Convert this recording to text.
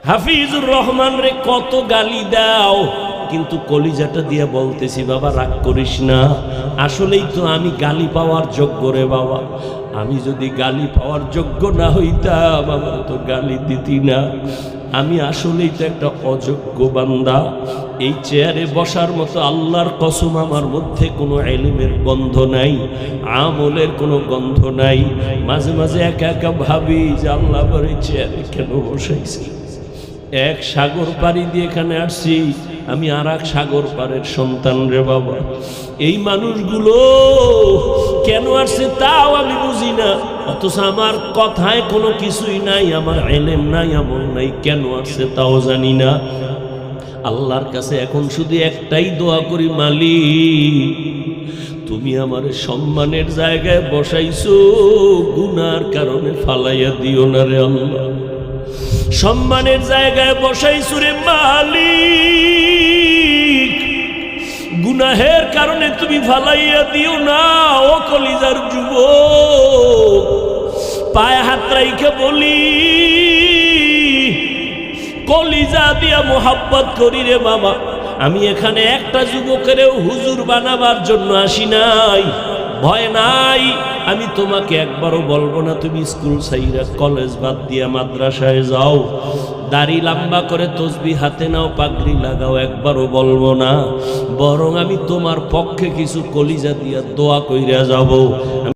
হাফিজুর রহমান রে কত গালি দাও, কিন্তু কলিজাটা দিয়ে বলতেছি বাবা রাগ করিস না, আসলেই তো আমি গালি পাওয়ার যোগ্য রে বাবা। আমি যদি গালি পাওয়ার যোগ্য না হইতাম আমার তো গালি দিতি না। আমি আসলেই তো একটা অযোগ্য বান্দা। এই চেয়ারে বসার মতো আল্লাহর কসম আমার মধ্যে কোনো ইলমের গন্ধ নাই, আমলের কোনো গন্ধ নাই। মাঝে মাঝে একা একা ভাবি যে আল্লাহ আমার এই চেয়ারে কেন বসাইছি। এক সাগর পাড়ি দিয়ে এখানে আসছি, আমি আর এক সাগর পাড়ের সন্তান রে বাবা। এই মানুষগুলো কেন আসছে তাও আমি বুঝি না, অথচ আমার কথায় কোনো কিছুই নাই, আমার ইলম নাই, আমল নাই, কেন আসছে তাও জানি না। আল্লাহর কাছে এখন শুধু একটাই দোয়া করি, মালিক তুমি আমার সম্মানের জায়গায় বসাইছো, গুনার কারণে ফালাইয়া দিও না রে আল্লাহ। সম্মানের জায়গায় বসাইছো রে মালিক, গুনাহের কারণে তুমি ফালাইয়া দিও না। ও কলিজার যুবক, পায়ে হাত রাইখে বলি, কলিজা দিয়া মোহাব্বত করি রে বাবা। আমি এখানে একটা যুবকেরও হুজুর বানাবার জন্য আসি নাই, ভয় নাই। আমি তোমাকে একবারও বলবো না তুমি স্কুল ছাইরা কলেজ বাদ দিয়া মাদ্রাসায় যাও, দাড়ি লম্বা করে তসবিহ হাতে নাও, পাগড়ি লাগাও, একবারও বলবো না। বরং আমি তোমার পক্ষে কিছু কলিজা দিয়া দোয়া কইরা যাব।